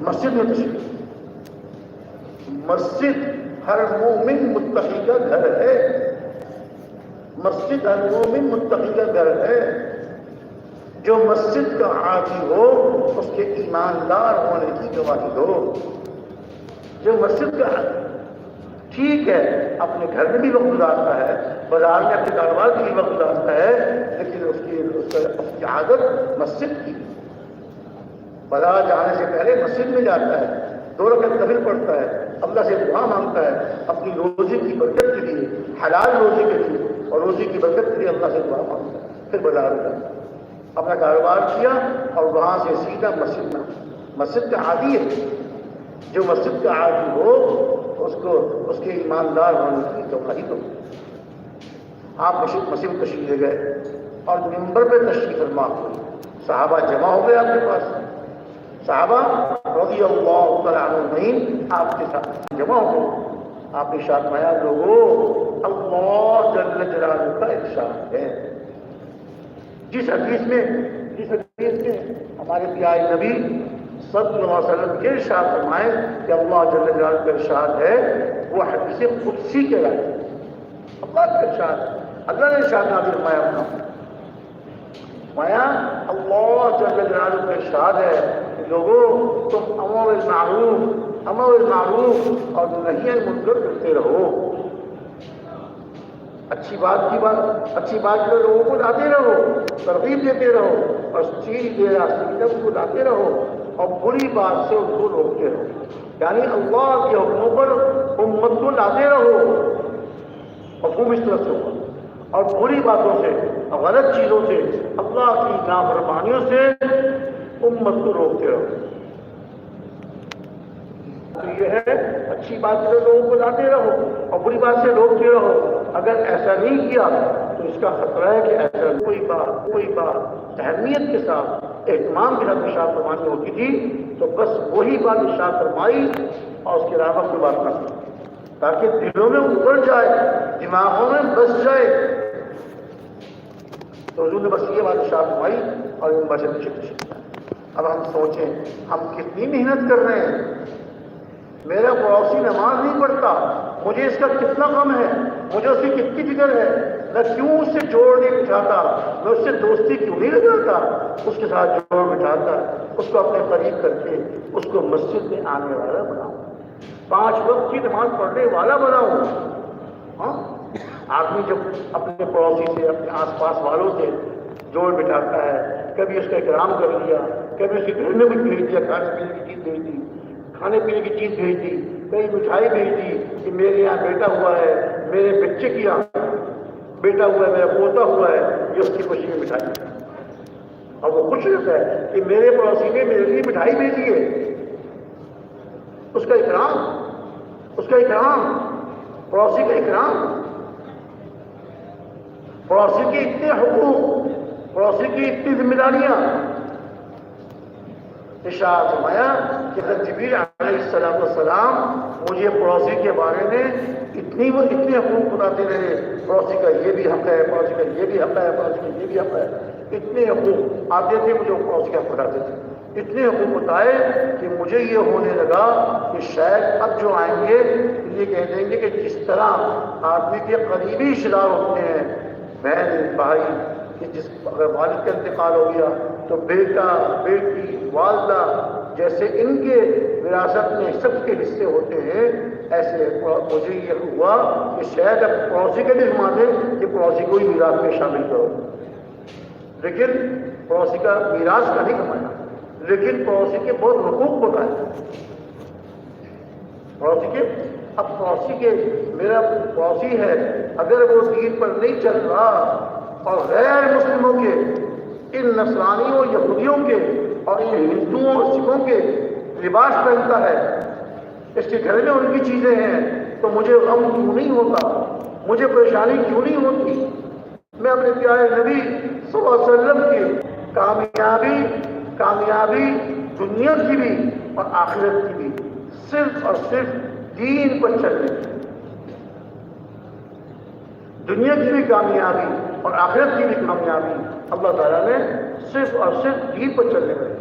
مسجد میں تشریف، مسجد ہر مومن متقی کا گھر ہے، مسجد ہر مومن متقی کا گھر ہے۔ جو مسجد کا عادی ہو اس کے ایماندار ہونے کی گواہی دو۔ جو مسجد کا ٹھیک ہے اپنے گھر میں بھی وقت گزارتا ہے، بازار میں اپنے کاروبار کے لیے وقت گزارتا ہے، لیکن اس کی عادت مسجد کی، بازار جانے سے پہلے مسجد میں جاتا ہے، 2 رکعت نفل پڑھتا ہے، اللہ سے دعا مانگتا ہے اپنی روزی کی برکت کے لیے، حلال روزی کے لیے، اور روزی کی برکت کے لیے اللہ سے دعا مانگتا ہے، پھر بازار میں جاتا ہے، اپنا کاروبار کیا اور وہاں سے سیدھا مسجد میں۔ مسجد کا عادی ہے، جو مسجد کا عادی ہو اس کے ایماندار ہونے کی گواہی دو۔ آپ مسجد میں تشریف لے گئے اور منبر پہ تشریف فرما ہوئی، صحابہ جمع ہو گئے آپ کے پاس، صحابہ رضی اللہ تعالیٰ عنہم آپ کے ساتھ جمع ہو گئے۔ آپ نے ارشاد فرمایا لوگوں، اللہ جل جلالہ کا ارشاد ہے، جس حدیث میں ہمارے پیارے نبی صلی اللہ علیہ وسلم کے ارشاد فرمائے کہ اللہ جل جلالہ کا ارشاد ہے، وہ حدیث قدسی کے رائے اللہ کا ارشاد، اللہ نے ارشاد نازل فرمایا، اللہ جل جلالہ کا ارشاد ہے کہ لوگوں تم امر بالمعروف اور نہی عن المنکر کرتے رہو، اچھی بات جو لوگوں کو لاتے رہو، ترغیب دیتے رہو، اور سیدھے راستے کو لاتے رہو، اور بری بات سے ان کو روکتے رہو، یعنی اللہ کے حکموں پر امت کو لاتے رہو، مفہوم اس طرح سے ہوگا، اور بری باتوں سے، غلط چیزوں سے، اللہ کی نافرمانیوں سے امت کو روکتے رہو۔ تو یہ ہے اچھی بات سے لوگوں کو لاتے رہو اور بری بات سے روکتے رہو۔ اگر ایسا نہیں کیا تو اس کا خطرہ ہے کہ ایسا کوئی بات اہمیت کے ساتھ، اہتمام کے ساتھ ارشاد فرمانی ہوتی تھی تو بس وہی بات ارشاد فرمائی اور اس کے علاوہ کوئی بات نہ کی، تاکہ دلوں میں اتر جائے، دماغوں میں بس جائے۔ تو حضور نے بس یہ بات ارشاد فرمائی اور ان بات سے پیچھے۔ اب ہم سوچیں ہم کتنی محنت کر رہے ہیں، میرا پڑوسی نماز نہیں پڑھتا، مجھے اس کا کتنا غم ہے، مجھے اس کی کتنی فکر ہے، میں کیوں اس سے جوڑ نہیں بٹھاتا، میں اس سے دوستی کیوں نہیں لگاتا، اس کے ساتھ جوڑ بٹھاتا، اس کو اپنے قریب کر کے اس کو مسجد میں آنے والا بناؤں، 5 وقت کی نماز پڑھنے والا بناؤں۔ ہاں، آدمی جب اپنے پڑوسی سے، اپنے آس پاس والوں سے جوڑ بٹھاتا ہے، کبھی اس کا اکرام کر لیا، کبھی اس کے گھر میں کچھ بھیج دیا، کھانے پینے کی چیز بھیج دی، کھانے پینے کی چیز بھیج دی، کئی مٹھائی بھیج دی کہ میرے یہاں بیٹا ہوا ہے، میرے بچے کی یہاں بیٹا ہوا ہے، میرا پوتا ہوا ہے، یہ اس کی خوشی میں مٹھائی ہے، اور وہ خوش ہوتا ہے کہ میرے پڑوسی نے میرے لیے مٹھائی بھیجی ہے۔ اس کا اکرام، پڑوسی کا اکرام، پڑوسی کے اتنے حقوق، پڑوسی کی اتنی ذمہ داریاں۔ ارشاد فرمایا کہ حضرت جبریل علیہ السلام مجھے پڑوسی کے بارے میں اتنے حقوق بتاتے رہے، پڑوسی کا یہ بھی حق ہے، پڑوسی کا یہ بھی حق ہے، پڑوسی کا یہ بھی حق ہے، اتنے حقوق آتے تھے مجھے پڑوسی کا حق بتاتے تھے، اتنے حقوق بتائے کہ مجھے یہ ہونے لگا کہ شاید اب جو آئیں گے یہ کہہ دیں گے کہ جس طرح آدمی کے قریبی رشتے دار ہوتے ہیں، بہن بھائی، کہ اگر والد کا انتقال ہو گیا تو بیٹا بیٹی والدہ جیسے ان کے وراثت میں سب کے حصے ہوتے ہیں، ایسے مجھے یہ ہوا کہ شاید اب پڑوسی کے بھی ذمہ دے کہ پڑوسی کو ہی میراث میں شامل کرو، لیکن پڑوسی کا میراث کا نہیں کمایا، لیکن پڑوسی کے بہت حقوق بتائے، پڑوسی کے میرا پڑوسی ہے، اگر وہ دین پر نہیں چل رہا اور غیر مسلموں کے، ان نصرانیوں یہودیوں کے اور ان ہندوؤں اور سکھوں کے لباس پہنتا ہے، اس کے گھر میں ان کی چیزیں ہیں، تو مجھے غم کیوں نہیں ہوتا، مجھے پریشانی کیوں نہیں ہوتی؟ میں اپنے پیارے نبی صلی اللہ علیہ وسلم کی کامیابی دنیا کی بھی اور آخرت کی بھی صرف اور صرف دین پر چلنے کی، دنیا کی بھی کامیابی اور آخرت کی بھی کامیابی اللہ تعالیٰ نے صرف اور صرف دین پر چلنے میں